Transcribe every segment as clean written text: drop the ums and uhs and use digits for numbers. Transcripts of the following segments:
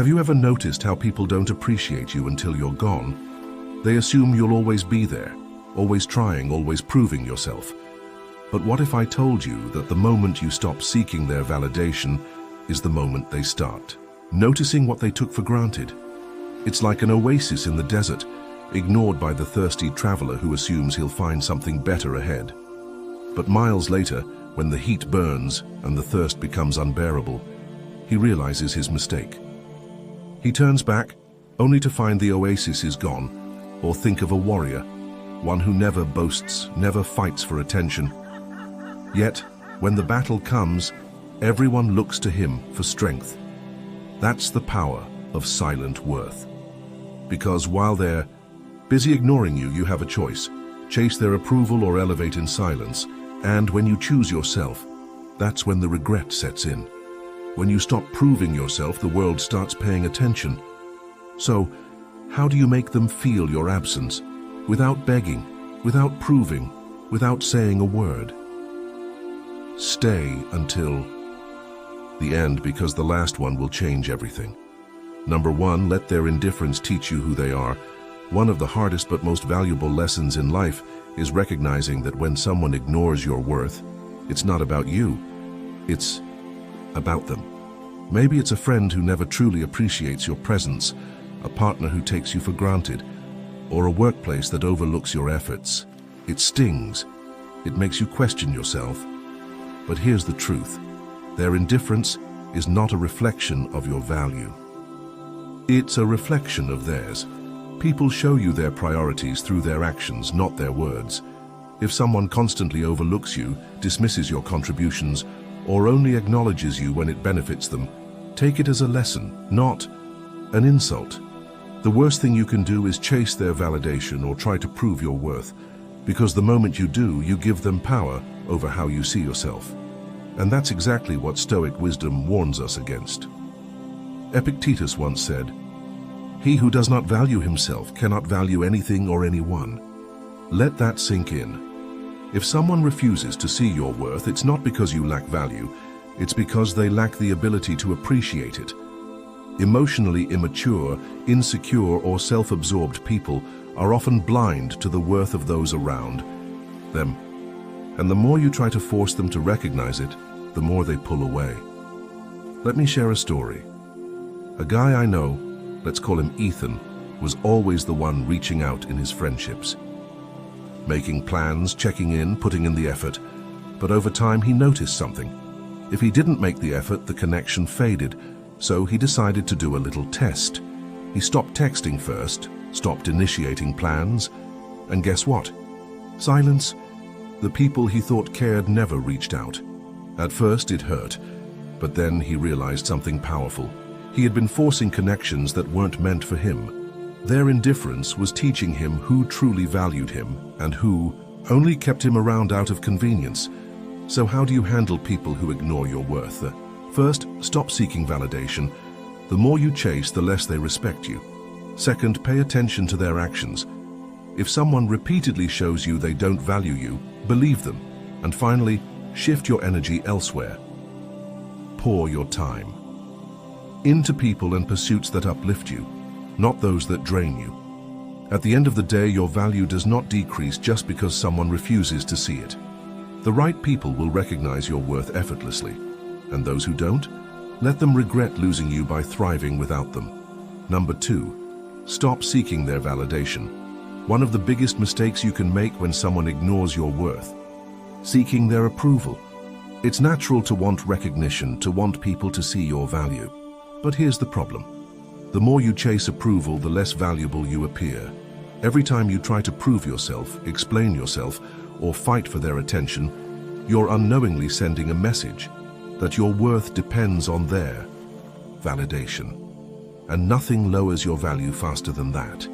Have you ever noticed how people don't appreciate you until you're gone? They assume you'll always be there, always trying, always proving yourself. But what if I told you that the moment you stop seeking their validation is the moment they start noticing what they took for granted? It's like an oasis in the desert, ignored by the thirsty traveler who assumes he'll find something better ahead. But miles later, when the heat burns and the thirst becomes unbearable, he realizes his mistake. He turns back, only to find the oasis is gone, or think of a warrior, one who never boasts, never fights for attention. Yet, when the battle comes, everyone looks to him for strength. That's the power of silent worth. Because while they're busy ignoring you, you have a choice. Chase their approval or elevate in silence. And when you choose yourself, that's when the regret sets in. When you stop proving yourself, the world starts paying attention. So, how do you make them feel your absence? Without begging, without proving, without saying a word. Stay until the end, because the last one will change everything. Number one, let their indifference teach you who they are. One of the hardest but most valuable lessons in life is recognizing that when someone ignores your worth, it's not about you, it's about them. Maybe it's a friend who never truly appreciates your presence, a partner who takes you for granted, or a workplace that overlooks your efforts. It stings. It makes you question yourself. But here's the truth. Their indifference is not a reflection of your value. It's a reflection of theirs. People show you their priorities through their actions, not their words. If someone constantly overlooks you, dismisses your contributions, or only acknowledges you when it benefits them, take it as a lesson, not an insult. The worst thing you can do is chase their validation or try to prove your worth, because the moment you do, you give them power over how you see yourself. And that's exactly what Stoic wisdom warns us against. Epictetus once said, "He who does not value himself cannot value anything or anyone." Let that sink in. If someone refuses to see your worth, it's not because you lack value, it's because they lack the ability to appreciate it. Emotionally immature, insecure, or self-absorbed people are often blind to the worth of those around them. And the more you try to force them to recognize it, the more they pull away. Let me share a story. A guy I know, let's call him Ethan, was always the one reaching out in his friendships. Making plans, checking in, putting in the effort. But over time he noticed something. If he didn't make the effort, the connection faded, so he decided to do a little test. He stopped texting first, stopped initiating plans, and guess what? Silence. The people he thought cared never reached out. At first it hurt, but then he realized something powerful. He had been forcing connections that weren't meant for him. Their indifference was teaching him who truly valued him and who only kept him around out of convenience. So how do you handle people who ignore your worth? First, stop seeking validation. The more you chase, the less they respect you. Second, pay attention to their actions. If someone repeatedly shows you they don't value you, believe them. And finally, shift your energy elsewhere. Pour your time into people and pursuits that uplift you, not those that drain you. At the end of the day, your value does not decrease just because someone refuses to see it. The right people will recognize your worth effortlessly, and those who don't, let them regret losing you by thriving without them. Number two, stop seeking their validation. One of the biggest mistakes you can make when someone ignores your worth: seeking their approval. It's natural to want recognition, to want people to see your value. But here's the problem. The more you chase approval, the less valuable you appear. Every time you try to prove yourself, explain yourself, or fight for their attention, you're unknowingly sending a message that your worth depends on their validation. And nothing lowers your value faster than that.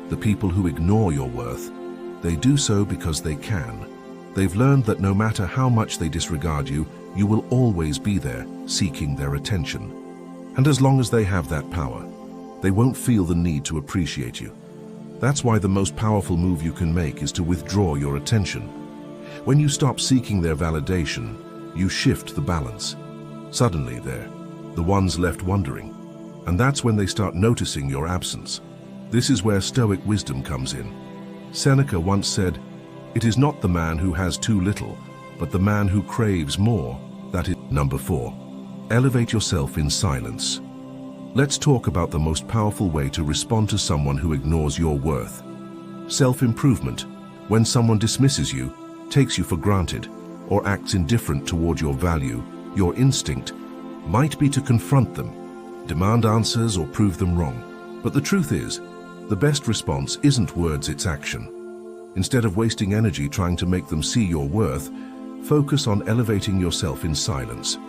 The people who ignore your worth, they do so because they can. They've learned that no matter how much they disregard you, you will always be there, seeking their attention. And as long as they have that power, they won't feel the need to appreciate you. That's why the most powerful move you can make is to withdraw your attention. When you stop seeking their validation, you shift the balance. Suddenly they're the ones left wondering, And that's when they start noticing your absence. This is where Stoic wisdom comes in. Seneca once said, "It is not the man who has too little, but the man who craves more that is." Number 4. Elevate yourself in silence. Let's talk about the most powerful way to respond to someone who ignores your worth. Self-improvement. When someone dismisses you, takes you for granted, or acts indifferent toward your value, your instinct might be to confront them, demand answers, or prove them wrong. But the truth is, the best response isn't words, it's action. Instead of wasting energy trying to make them see your worth, focus on elevating yourself in silence.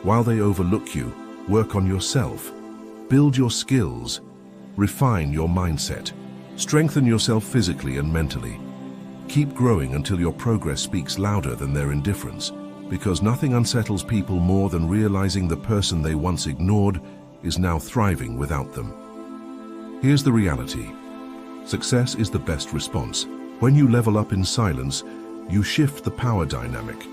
While they overlook you, work on yourself. Build your skills. Refine your mindset. Strengthen yourself physically and mentally. Keep growing until your progress speaks louder than their indifference, because nothing unsettles people more than realizing the person they once ignored is now thriving without them. Here's the reality. Success is the best response. When you level up in silence, you shift the power dynamic.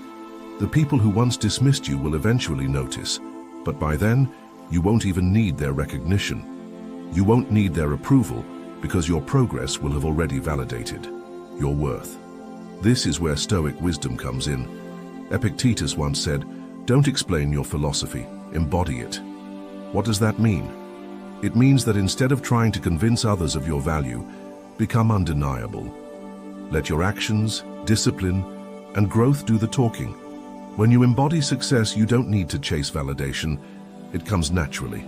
The people who once dismissed you will eventually notice, but by then, you won't even need their recognition. You won't need their approval because your progress will have already validated your worth. This is where Stoic wisdom comes in. Epictetus once said, "Don't explain your philosophy, embody it." What does that mean? It means that instead of trying to convince others of your value, become undeniable. Let your actions, discipline, and growth do the talking. When you embody success, you don't need to chase validation. It comes naturally.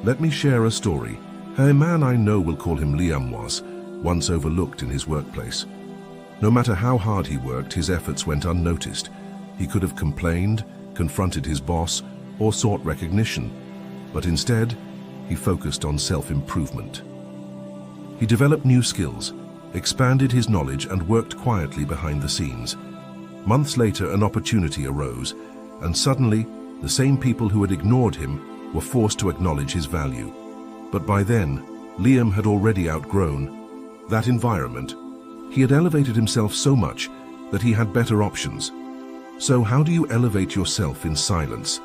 Let me share a story. A man I know, will call him Liam, was once overlooked in his workplace. No matter how hard he worked, his efforts went unnoticed. He could have complained, confronted his boss, or sought recognition, but instead, he focused on self-improvement. He developed new skills, expanded his knowledge, and worked quietly behind the scenes. Months later, an opportunity arose, and suddenly, the same people who had ignored him were forced to acknowledge his value. But by then, Liam had already outgrown that environment. He had elevated himself so much that he had better options. So how do you elevate yourself in silence?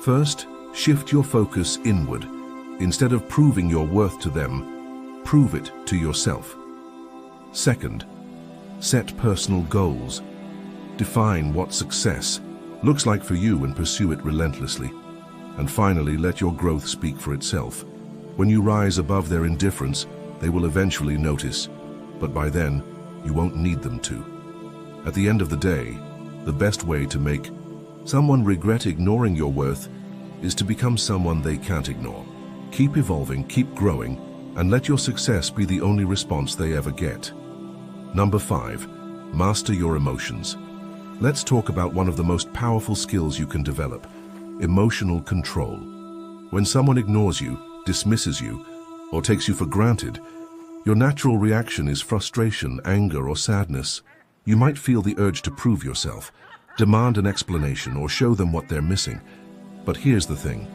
First, shift your focus inward. Instead of proving your worth to them, prove it to yourself. Second, set personal goals. Define what success looks like for you and pursue it relentlessly. And finally, let your growth speak for itself. When you rise above their indifference, they will eventually notice, but by then, you won't need them to. At the end of the day, the best way to make someone regret ignoring your worth is to become someone they can't ignore. Keep evolving, keep growing, and let your success be the only response they ever get. Number 5, master your emotions. Let's talk about one of the most powerful skills you can develop: emotional control. When someone ignores you, dismisses you, or takes you for granted, your natural reaction is frustration, anger, or sadness. You might feel the urge to prove yourself, demand an explanation, or show them what they're missing. But here's the thing.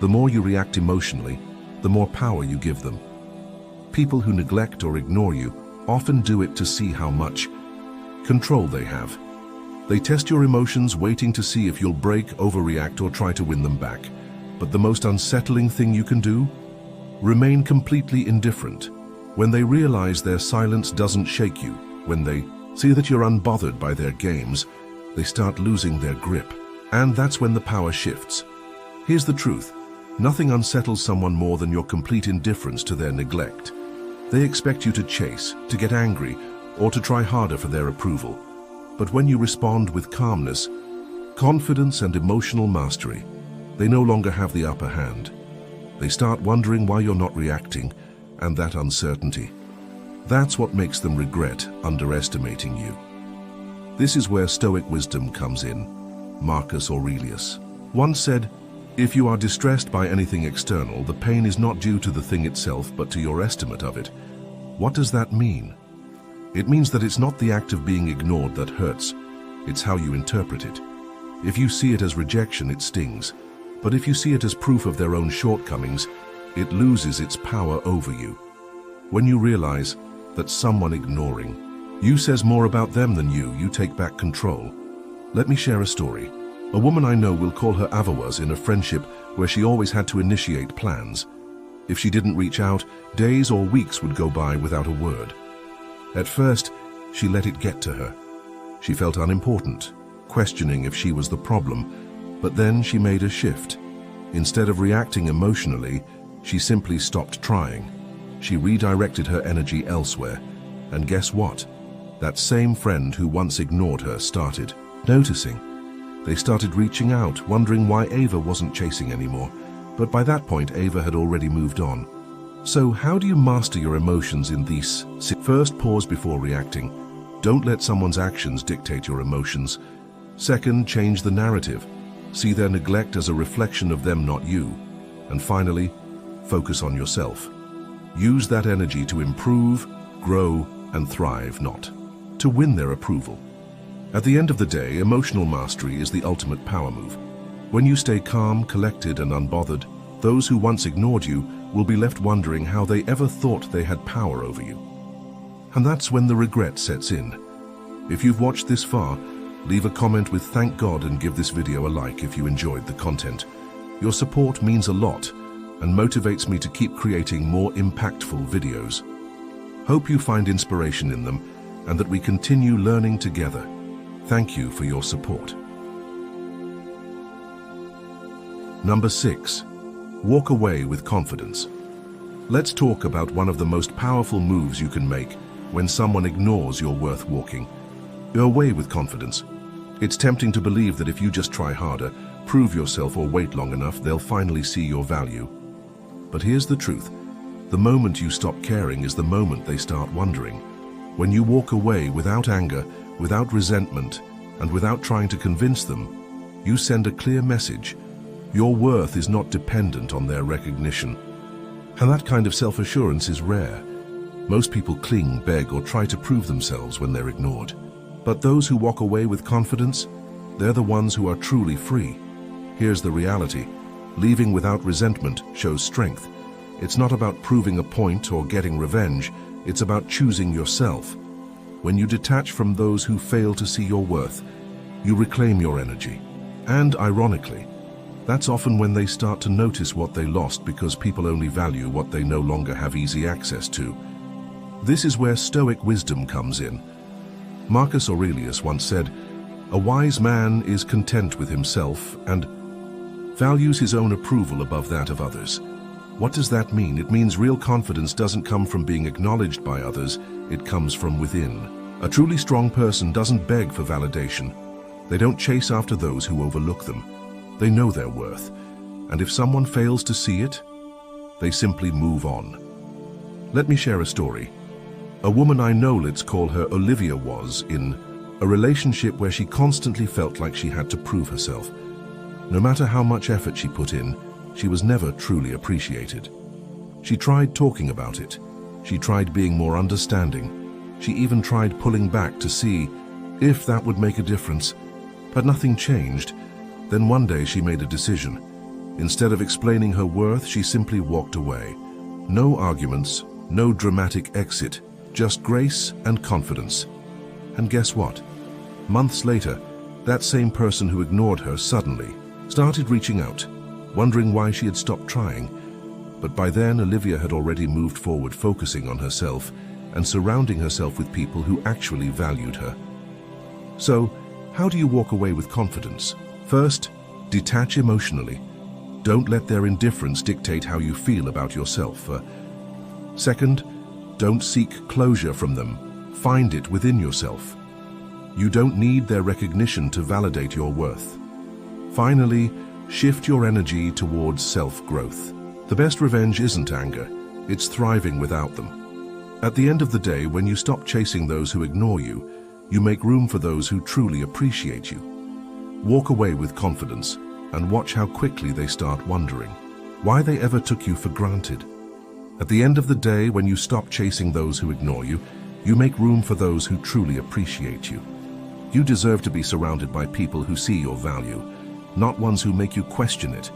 The more you react emotionally, the more power you give them. People who neglect or ignore you often do it to see how much control they have. They test your emotions, waiting to see if you'll break, overreact, or try to win them back. But the most unsettling thing you can do? Remain completely indifferent. When they realize their silence doesn't shake you, when they see that you're unbothered by their games, they start losing their grip. And that's when the power shifts. Here's the truth. Nothing unsettles someone more than your complete indifference to their neglect. They expect you to chase, to get angry, or to try harder for their approval. But when you respond with calmness, confidence, and emotional mastery, they no longer have the upper hand. They start wondering why you're not reacting, and that uncertainty. That's what makes them regret underestimating you. This is where Stoic wisdom comes in. Marcus Aurelius once said, "If you are distressed by anything external, the pain is not due to the thing itself, but to your estimate of it." What does that mean? It means that it's not the act of being ignored that hurts, it's how you interpret it. If you see it as rejection, it stings. But if you see it as proof of their own shortcomings, it loses its power over you. When you realize that someone ignoring you says more about them than you take back control. Let me share a story. A woman I know will call her avowers in a friendship where she always had to initiate plans. If she didn't reach out, days or weeks would go by without a word. At first, she let it get to her. She felt unimportant, questioning if she was the problem, but then she made a shift. Instead of reacting emotionally, she simply stopped trying. She redirected her energy elsewhere. And guess what? That same friend who once ignored her started noticing. They started reaching out, wondering why Ava wasn't chasing anymore. But by that point, Ava had already moved on. So how do you master your emotions in these? First, pause before reacting. Don't let someone's actions dictate your emotions. Second, change the narrative. See their neglect as a reflection of them, not you. And finally, focus on yourself. Use that energy to improve, grow, and thrive, not to win their approval. At the end of the day, emotional mastery is the ultimate power move. When you stay calm, collected, and unbothered, those who once ignored you will be left wondering how they ever thought they had power over you. And that's when the regret sets in. If you've watched this far, leave a comment with "Thank God" and give this video a like if you enjoyed the content. Your support means a lot and motivates me to keep creating more impactful videos. Hope you find inspiration in them and that we continue learning together. Thank you for your support. Number 6. Walk away with confidence. Let's talk about one of the most powerful moves you can make when someone ignores your worth walking. Go away with confidence. It's tempting to believe that if you just try harder, prove yourself, or wait long enough, they'll finally see your value. But here's the truth. The moment you stop caring is the moment they start wondering. When you walk away without anger, without resentment, and without trying to convince them, you send a clear message. Your worth is not dependent on their recognition. And that kind of self-assurance is rare. Most people cling, beg, or try to prove themselves when they're ignored. But those who walk away with confidence, they're the ones who are truly free. Here's the reality. Leaving without resentment shows strength. It's not about proving a point or getting revenge. It's about choosing yourself. When you detach from those who fail to see your worth, you reclaim your energy. And ironically, that's often when they start to notice what they lost, because people only value what they no longer have easy access to. This is where Stoic wisdom comes in. Marcus Aurelius once said, "A wise man is content with himself and values his own approval above that of others." What does that mean? It means real confidence doesn't come from being acknowledged by others, it comes from within. A truly strong person doesn't beg for validation. They don't chase after those who overlook them. They know their worth, and if someone fails to see it, they simply move on. Let me share a story. A woman I know, let's call her Olivia, was in a relationship where she constantly felt like she had to prove herself. No matter how much effort she put in, she was never truly appreciated. She tried talking about it. She tried being more understanding. She even tried pulling back to see if that would make a difference. But nothing changed. Then one day she made a decision. Instead of explaining her worth, she simply walked away. No arguments, no dramatic exit, just grace and confidence. And guess what? Months later, that same person who ignored her suddenly started reaching out, wondering why she had stopped trying. But by then, Olivia had already moved forward, focusing on herself and surrounding herself with people who actually valued her. So, how do you walk away with confidence? First, detach emotionally. Don't let their indifference dictate how you feel about yourself. Second, don't seek closure from them. Find it within yourself. You don't need their recognition to validate your worth. Finally, shift your energy towards self-growth. The best revenge isn't anger, it's thriving without them. At the end of the day, when you stop chasing those who ignore you, you make room for those who truly appreciate you. Walk away with confidence and watch how quickly they start wondering why they ever took you for granted. At the end of the day, when you stop chasing those who ignore you, you make room for those who truly appreciate you. You deserve to be surrounded by people who see your value, not ones who make you question it.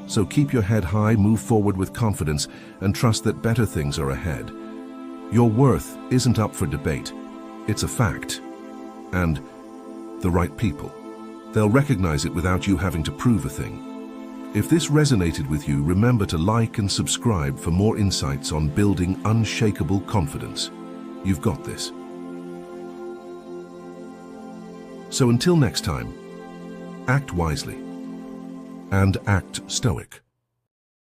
So keep your head high, move forward with confidence, and trust that better things are ahead. Your worth isn't up for debate. It's a fact. And the right people, They'll recognize it without you having to prove a thing. If this resonated with you, remember to like and subscribe for more insights on building unshakable confidence. You've got this. So until next time, act wisely and act stoic.